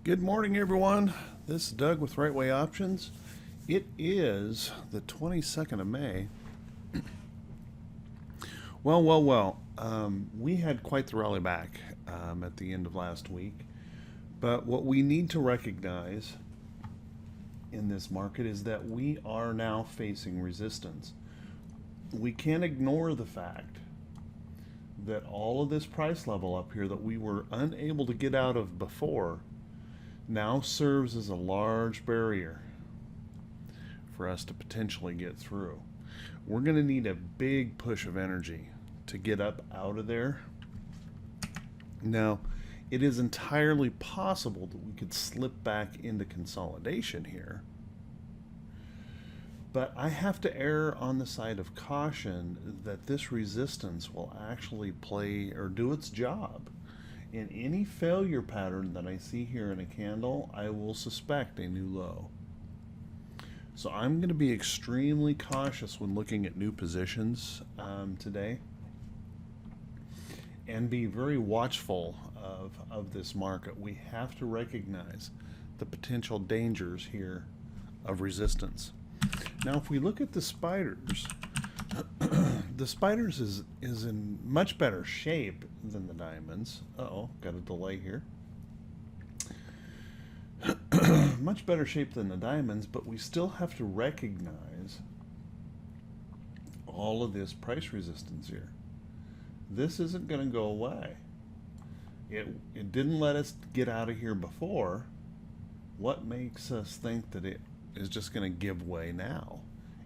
Good morning, everyone. This is Doug with Right Way Options. It is the 22nd of May. Well. We had quite the rally back at the end of last week. But what we need to recognize in this market is that we are now facing resistance. We can't ignore the fact that all of this price level up here that we were unable to get out of before now serves as a large barrier for us to potentially get through. We're going to need a big push of energy to get up out of there. Now, it is entirely possible that we could slip back into consolidation here. But I have to err on the side of caution that this resistance will actually play or do its job. In any failure pattern that I see here in a candle, I will suspect a new low. So I'm going to be extremely cautious when looking at new positions today, and be very watchful of this market. We have to recognize the potential dangers here of resistance. Now, if we look at the spiders, the spiders is in much better shape than the diamonds. Uh-oh, got a delay here. Much better shape than the diamonds, but we still have to recognize all of this price resistance here. This isn't going to go away. It didn't let us get out of here before. What makes us think that it is just going to give way now?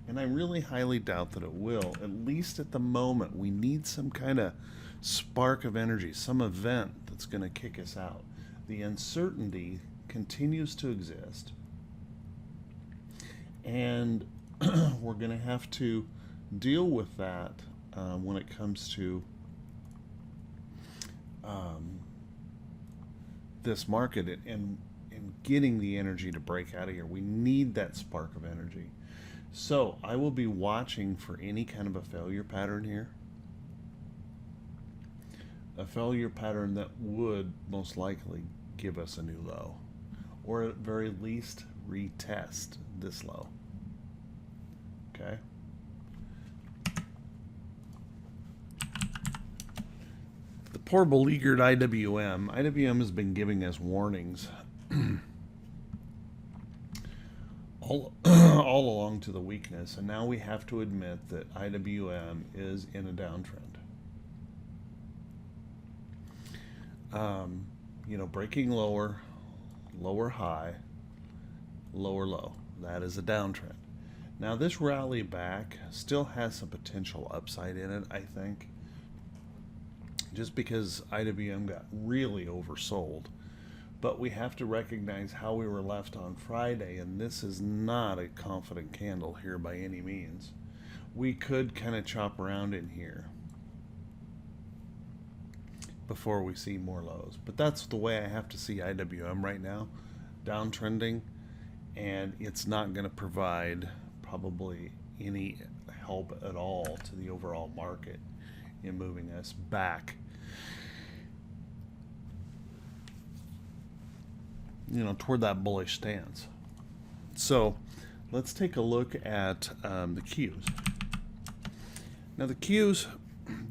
And I really highly doubt that it will. At least at the moment, we need some kind of spark of energy, some event that's going to kick us out. The uncertainty continues to exist, and we're going to have to deal with that when it comes to this market and getting the energy to break out of here. We need that spark of energy. So I will be watching for any kind of a failure pattern here. A failure pattern that would most likely give us a new low, or at very least retest this low. Okay. The poor beleaguered IWM. IWM has been giving us warnings all along to the weakness, and now we have to admit that IWM is in a downtrend. Breaking lower, lower high, lower low. That is a downtrend. Now this rally back still has some potential upside in it, I think, just because IWM got really oversold. But we have to recognize how we were left on Friday, and this is not a confident candle here by any means. We could kind of chop around in here before we see more lows. But that's the way I have to see IWM right now, downtrending, and it's not going to provide probably any help at all to the overall market in moving us back toward that bullish stance. So let's take a look at the Qs. Now the Qs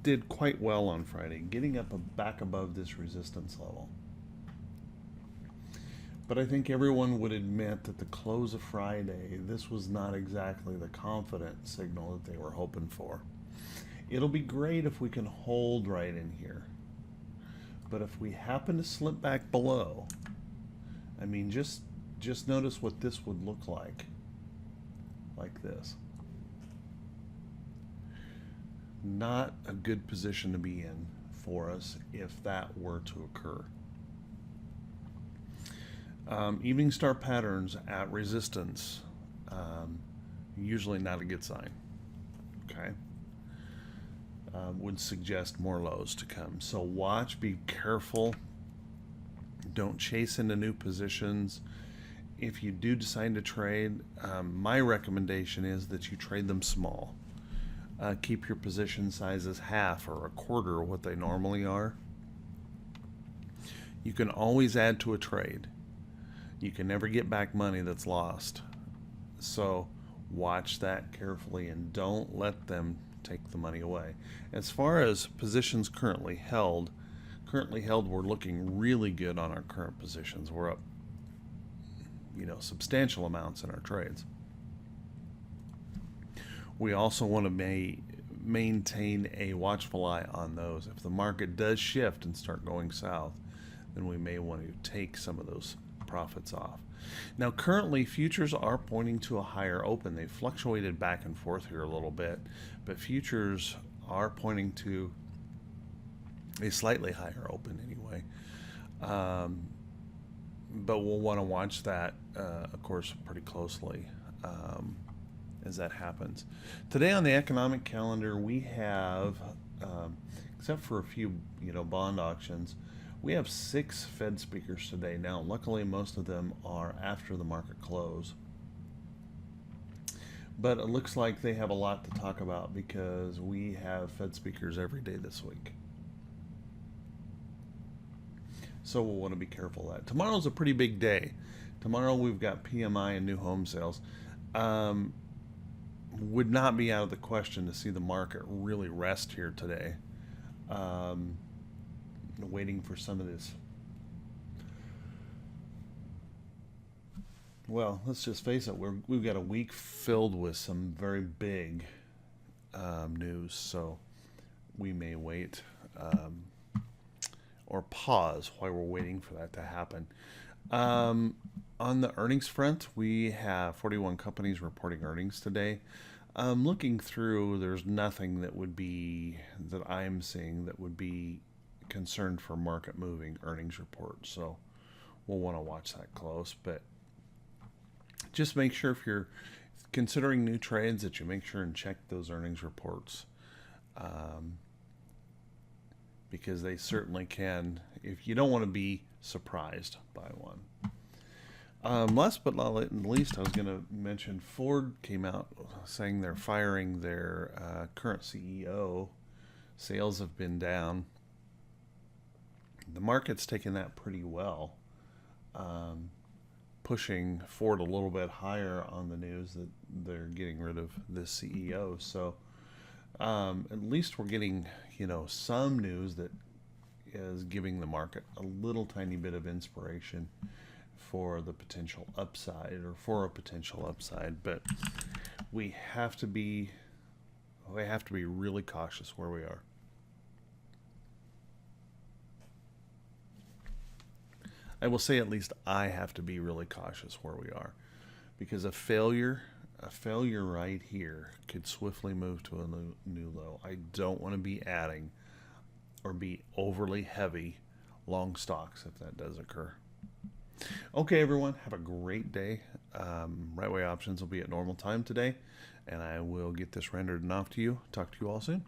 did quite well on Friday, getting up back above this resistance level. But I think everyone would admit that the close of Friday, this was not exactly the confident signal that they were hoping for. It'll be great if we can hold right in here. But if we happen to slip back below, I mean, just notice what this would look like this. Not a good position to be in for us if that were to occur. Evening star patterns at resistance, usually not a good sign. Okay. Would suggest more lows to come. So watch, be careful. Don't chase into new positions. If you do decide to trade, my recommendation is that you trade them small. Keep your position sizes half or a quarter of what they normally are. You can always add to a trade. You can never get back money that's lost. So watch that carefully and don't let them take the money away. As far as positions currently held, we're looking really good on our current positions. We're up, substantial amounts in our trades. We also want to maintain a watchful eye on those. If the market does shift and start going south, then we may want to take some of those profits off. Now, currently, futures are pointing to a higher open. They've fluctuated back and forth here a little bit, but futures are pointing to a slightly higher open anyway. But we'll want to watch that, of course, pretty closely as that happens. Today on the economic calendar, we have, except for a few, bond auctions, we have 6 Fed speakers today. Now, luckily, most of them are after the market close. But it looks like they have a lot to talk about because we have Fed speakers every day this week. So we'll want to be careful of that. Tomorrow's a pretty big day. Tomorrow we've got PMI and new home sales. Would not be out of the question to see the market really rest here today. Waiting for some of this. Well, let's just face it. We've got a week filled with some very big news, so we may wait or pause while we're waiting for that to happen. On the earnings front, we have 41 companies reporting earnings today. Looking through, there's nothing that I'm seeing that would be concerned for market moving earnings reports. So we'll want to watch that close. But just make sure if you're considering new trades that you make sure and check those earnings reports. Because they certainly can, if you don't want to be surprised by one. Last but not least, I was going to mention Ford came out saying they're firing their current CEO. Sales have been down. The market's taken that pretty well, pushing Ford a little bit higher on the news that they're getting rid of this CEO. So at least we're getting, some news that is giving the market a little tiny bit of inspiration for the potential upside or for a potential upside. But we have to be really cautious where we are. I will say at least I have to be really cautious where we are, because a failure right here could swiftly move to a new low. I don't want to be adding or be overly heavy long stocks if that does occur. Okay, everyone, have a great day. Right Way Options will be at normal time today, and I will get this rendered and off to you. Talk to you all soon.